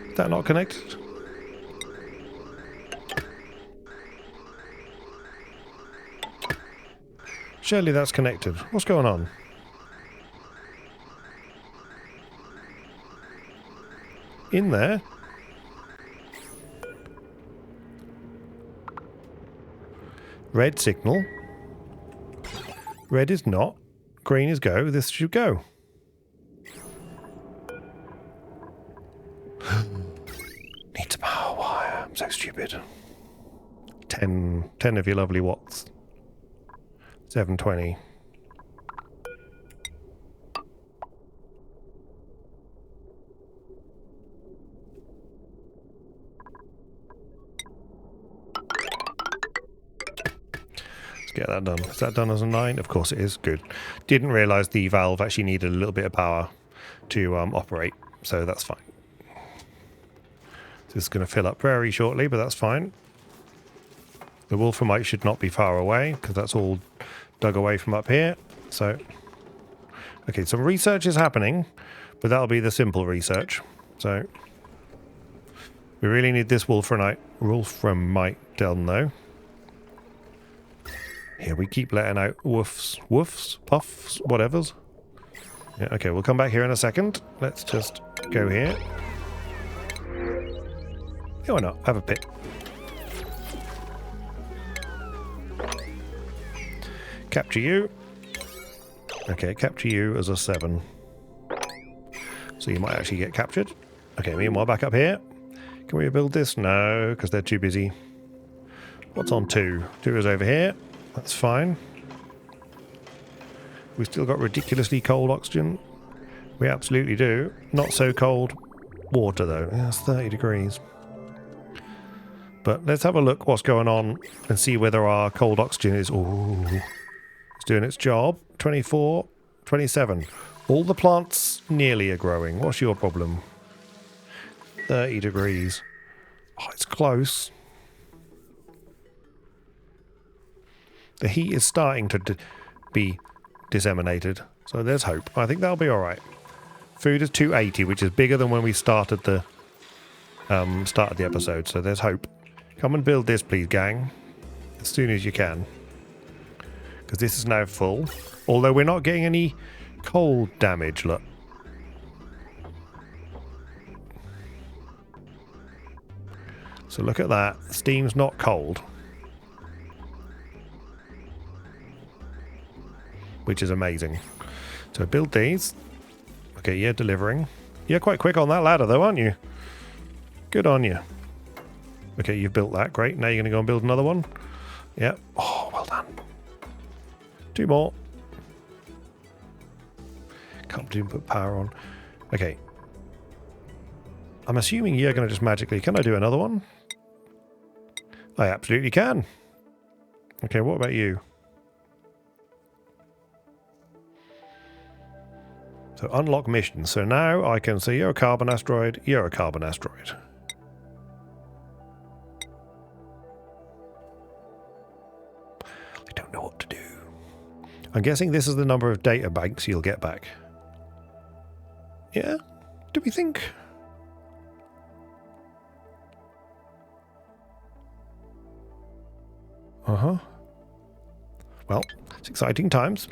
Is that not connected? Surely that's connected. What's going on? In there? Red signal. Red is not. Green is go. This should go. Needs a power wire. I'm so stupid. 10 of your lovely watts. 720. Let's get that done. Is that done as a 9? Of course it is. Good. Didn't realise the valve actually needed a little bit of power to operate, so that's fine. This is going to fill up very shortly, but that's fine. The wolframite should not be far away, because that's all dug away from up here. So, okay, some research is happening, but that'll be the simple research. So, we really need this wolframite done, though. Here, we keep letting out woofs, puffs, whatevers. Yeah, okay, we'll come back here in a second. Let's just go here. Yeah, why not? Have a pit. Capture you. Okay, capture you as a 7. So you might actually get captured. Okay, meanwhile, back up here. Can we build this? No, because they're too busy. What's on 2? 2 is over here. That's fine. We've still got ridiculously cold oxygen. We absolutely do. Not so cold water, though. Yeah, it's 30 degrees. But let's have a look what's going on and see whether our cold oxygen is... Ooh, it's doing its job. 24, 27. All the plants nearly are growing. What's your problem? 30 degrees. Oh, it's close. The heat is starting to be disseminated, so there's hope. I think that'll be all right. Food is 280, which is bigger than when we started the episode, so there's hope. Come and build this, please, gang, as soon as you can, because this is now full. Although we're not getting any cold damage. Look. So look at that. Steam's not cold. Which is amazing. So build these. Okay, you're delivering. You're quite quick on that ladder though, aren't you? Good on you. Okay, you've built that. Great. Now you're going to go and build another one. Yep. Oh, well done. 2 more. Can't even put power on. Okay. I'm assuming you're going to just magically... Can I do another one? I absolutely can. Okay, what about you? So unlock mission. So now I can say you're a carbon asteroid, you're a carbon asteroid. I don't know what to do. I'm guessing this is the number of data banks you'll get back. Yeah? Do we think? Uh-huh. Well, it's exciting times.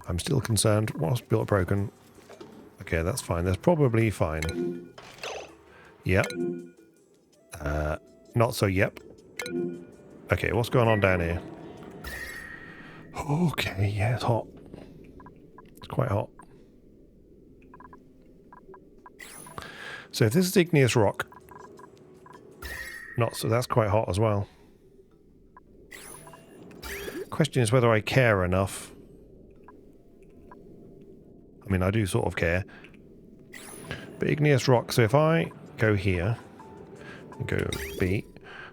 I'm still concerned. What's built broken? Okay, that's fine. That's probably fine. Yep. Not so yep. Okay, what's going on down here? Okay, yeah, it's hot. It's quite hot. So if this is igneous rock, not so that's quite hot as well. Question is whether I care enough. I mean, I do sort of care. But igneous rock, so if I go here, and go B,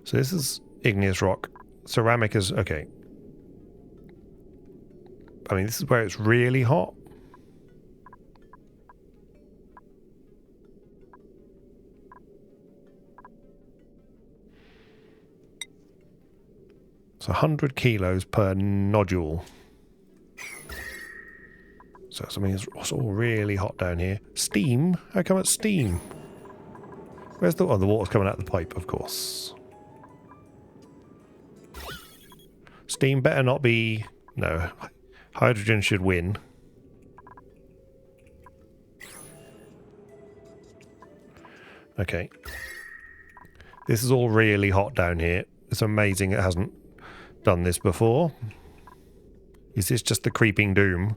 so this is igneous rock. Ceramic is, okay. I mean, this is where it's really hot. It's 100 kilos per nodule. So something is all really hot down here. Steam? How come it's steam? Where's the... Oh, the water's coming out of the pipe, of course. Steam better not be... No. Hydrogen should win. Okay. This is all really hot down here. It's amazing it hasn't done this before. Is this just the creeping doom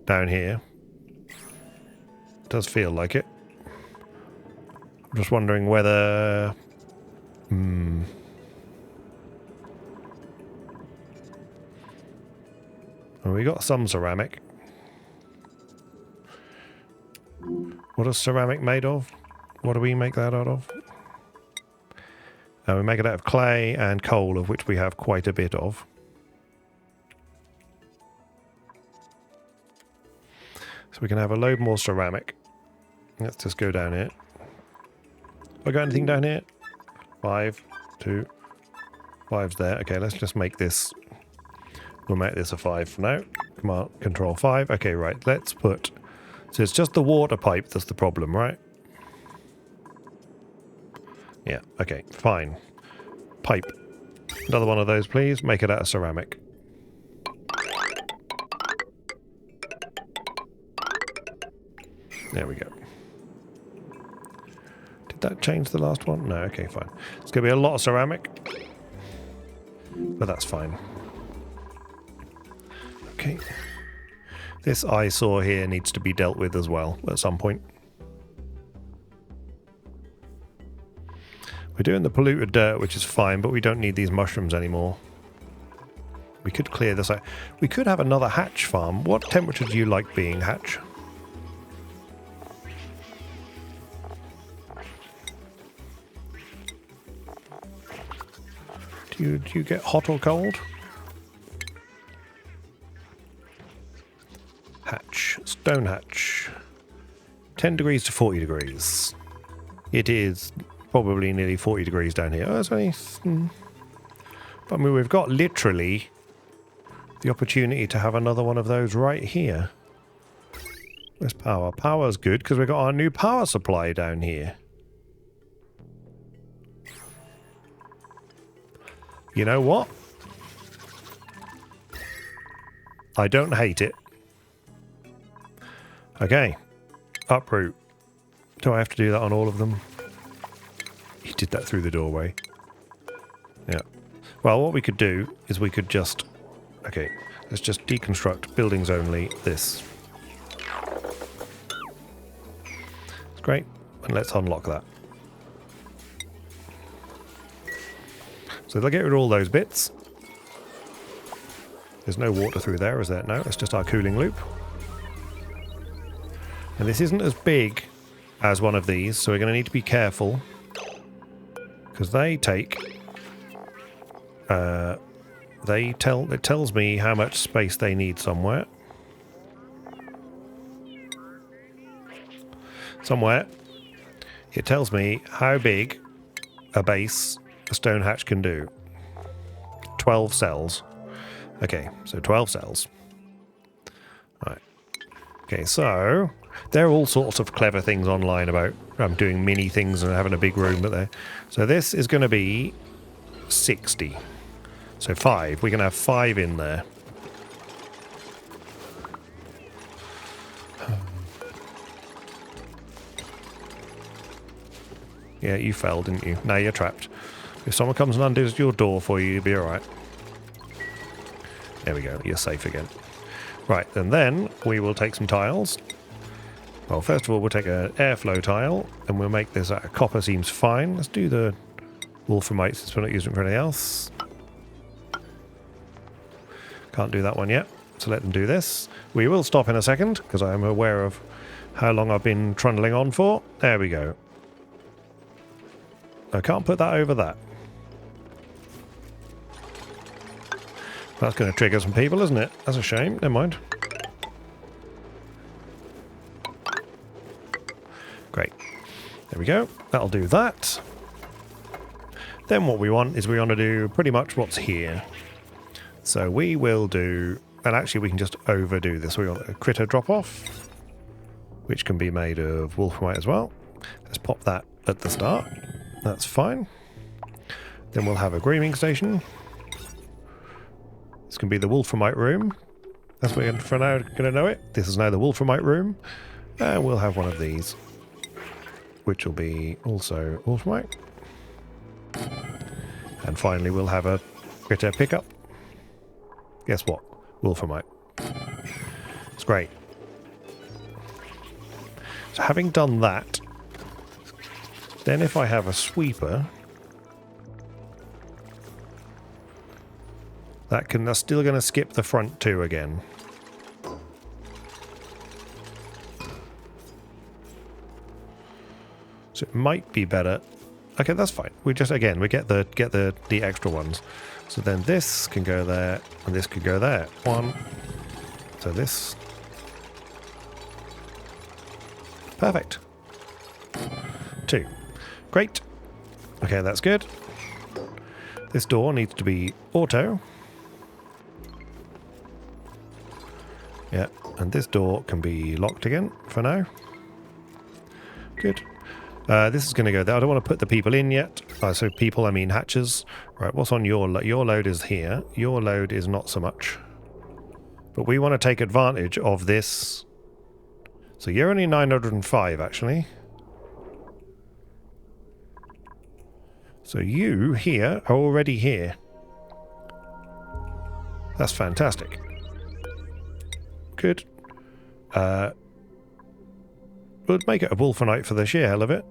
down here? It does feel like it. I'm just wondering whether... Well, we got some ceramic. What is ceramic made of? What do we make that out of? We make it out of clay and coal, of which we have quite a bit of. So we can have a load more ceramic. Let's just go down here. I got anything down here? 5, 2, 5's there. Okay, let's just make this. We'll make this a 5 for now. Command Control 5. Okay, right. Let's put. So it's just the water pipe that's the problem, right? Yeah. Okay. Fine. Pipe. Another one of those, please. Make it out of ceramic. There we go. Did that change the last one? No. Okay. Fine. It's going to be a lot of ceramic, but that's fine. Okay. This eyesore here needs to be dealt with as well at some point. We're doing the polluted dirt, which is fine, but we don't need these mushrooms anymore. We could clear this out. We could have another hatch farm. What temperature do you like being, Hatch? Do you get hot or cold? Hatch. Stone hatch. 10 degrees to 40 degrees. It is probably nearly 40 degrees down here. Oh, it's only... I mean, we've got literally the opportunity to have another one of those right here. Where's power? Power's good because we've got our new power supply down here. You know what? I don't hate it. Okay. Uproot. Do I have to do that on all of them? He did that through the doorway. Yeah. Well, what we could do is we could just... Okay, let's just deconstruct buildings only this. It's great. And let's unlock that. So they'll get rid of all those bits. There's no water through there, is there? No, it's just our cooling loop. And this isn't as big as one of these, so we're going to need to be careful. Because they take... it tells me how much space they need somewhere. Somewhere. It tells me how big a base a stone hatch can do. 12 cells. Okay, so 12 cells. Right. Okay, so there are all sorts of clever things online about doing mini things and having a big room, but there. So this is going to be 60. So 5. We're going to have 5 in there. Yeah, you fell, didn't you? Now you're trapped. If someone comes and undoes your door for you, you'll be alright. There we go. You're safe again. Right, and then we will take some tiles. Well, first of all, we'll take an airflow tile, and we'll make this out of copper. Seems fine. Let's do the wolframite since we're not using it for anything else. Can't do that one yet, so let them do this. We will stop in a second, because I am aware of how long I've been trundling on for. There we go. I can't put that over that. That's going to trigger some people, isn't it? That's a shame. Never mind. Great. There we go. That'll do that. Then what we want is we want to do pretty much what's here. So we will do... And actually we can just overdo this. We want a critter drop-off, which can be made of wolframite as well. Let's pop that at the start. That's fine. Then we'll have a grooming station. This can be the wolframite room. That's what we're for now going to know it. This is now the wolframite room. And we'll have one of these, which will be also wolframite. And finally we'll have a critter pickup. Guess what? Wolframite. It's great. So having done that, then if I have a sweeper, that's still going to skip the front two again. So it might be better. Okay, that's fine. We just we get the extra ones. So then this can go there, and this could go there. 1. So this. Perfect. 2. Great. Okay, that's good. This door needs to be auto. Yeah, and this door can be locked again for now. Good. This is going to go there. I don't want to put the people in yet. So people, I mean hatches. Right, what's on your load? Your load is here. Your load is not so much. But we want to take advantage of this. So you're only 905, actually. So you here are already here. That's fantastic. Good. We'll make it a wolfenite for the sheer hell of it.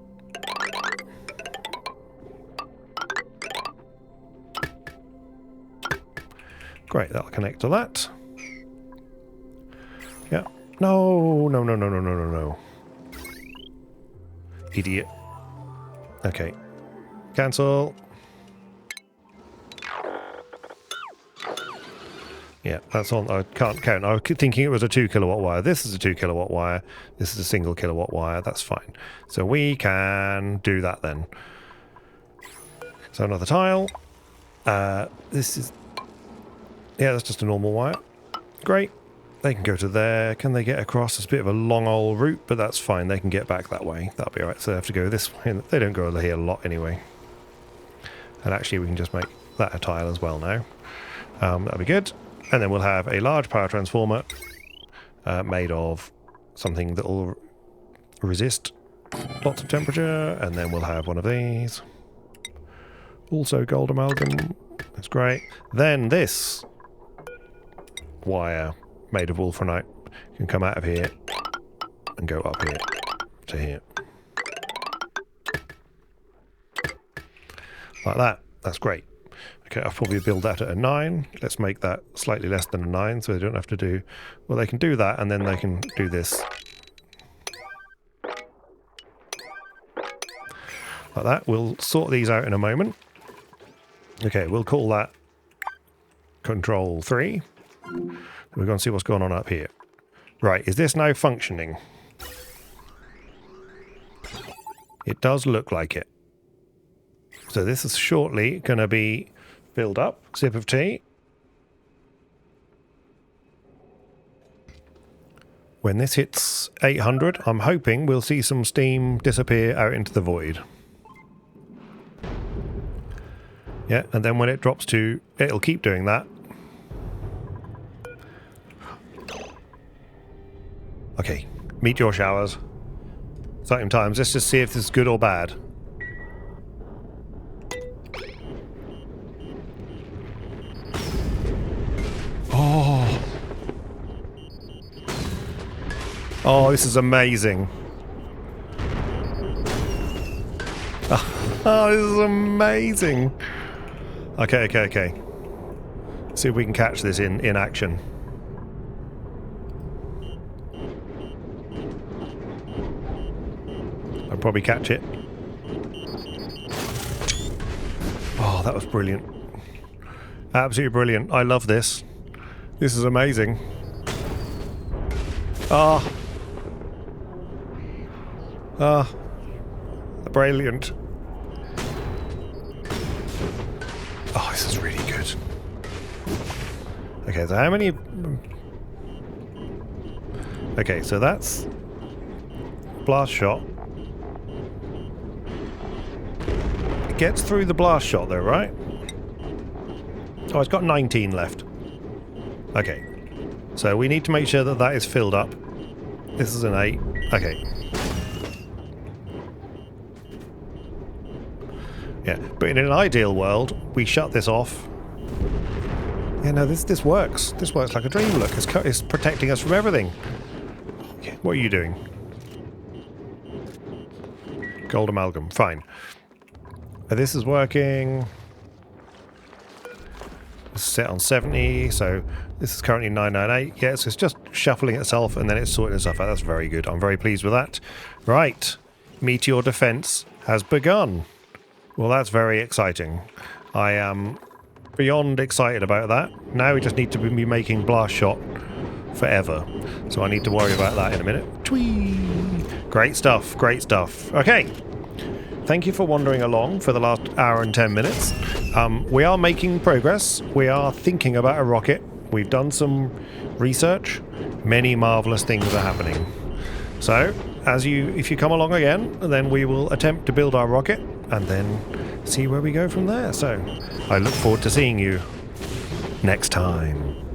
Great, that'll connect to that. Yeah. No, no, no, no, no, no, no, no. Idiot. Okay. Cancel. Yeah, that's on. I can't count. I was thinking it was a 2 kilowatt wire. This is a 2 kilowatt wire. This is a single kilowatt wire. That's fine. So we can do that then. So another tile. This is... Yeah, that's just a normal wire. Great. They can go to there. Can they get across? It's a bit of a long old route, but that's fine. They can get back that way. That'll be alright. So they have to go this way. They don't go over here a lot anyway. And actually we can just make that a tile as well now. That'll be good. And then we'll have a large power transformer made of something that will resist lots of temperature. And then we'll have one of these. Also gold amalgam. That's great. Then this wire made of wolfenite can come out of here and go up here to here. Like that. That's great. Okay, I'll probably build that at a 9. Let's make that slightly less than a 9 so they don't have to do... Well, they can do that and then they can do this. Like that. We'll sort these out in a moment. Okay, we'll call that Control 3. We're going to see what's going on up here. Right, is this now functioning? It does look like it. So this is shortly going to be filled up. Sip of tea. When this hits 800, I'm hoping we'll see some steam disappear out into the void. Yeah, and then when it drops to... It'll keep doing that. Okay, meteor showers. Exciting times. Let's just see if this is good or bad. Oh. Oh, this is amazing. Oh, this is amazing. Okay, okay, okay. See if we can catch this in action. I'll probably catch it. Oh, that was brilliant. Absolutely brilliant. I love this. This is amazing. Ah. Ah. Brilliant. Oh, this is really good. Okay, so how many... Okay, so that's... Blast shot. It gets through the blast shot though, right? Oh, it's got 19 left. Okay. So we need to make sure that that is filled up. This is an 8. Okay. Yeah, but in an ideal world, we shut this off. Yeah, no, this works. This works like a dream. Look, it's protecting us from everything. Okay, what are you doing? Gold amalgam, fine. This is working. It's set on 70, so this is currently 998. Yeah, so it's just shuffling itself and then it's sorting itself out. That's very good. I'm very pleased with that. Right, Meteor defense has begun. Well, that's very exciting. I am beyond excited about that. Now we just need to be making blast shot forever. So I need to worry about that in a minute. Tweet. Great stuff, great stuff. Okay. thank you for wandering along for the last hour and 10 minutes. We are making progress. We are thinking about a rocket. We've done some research. Many marvelous things are happening. So, if you come along again, then we will attempt to build our rocket and then see where we go from there. So, I look forward to seeing you next time.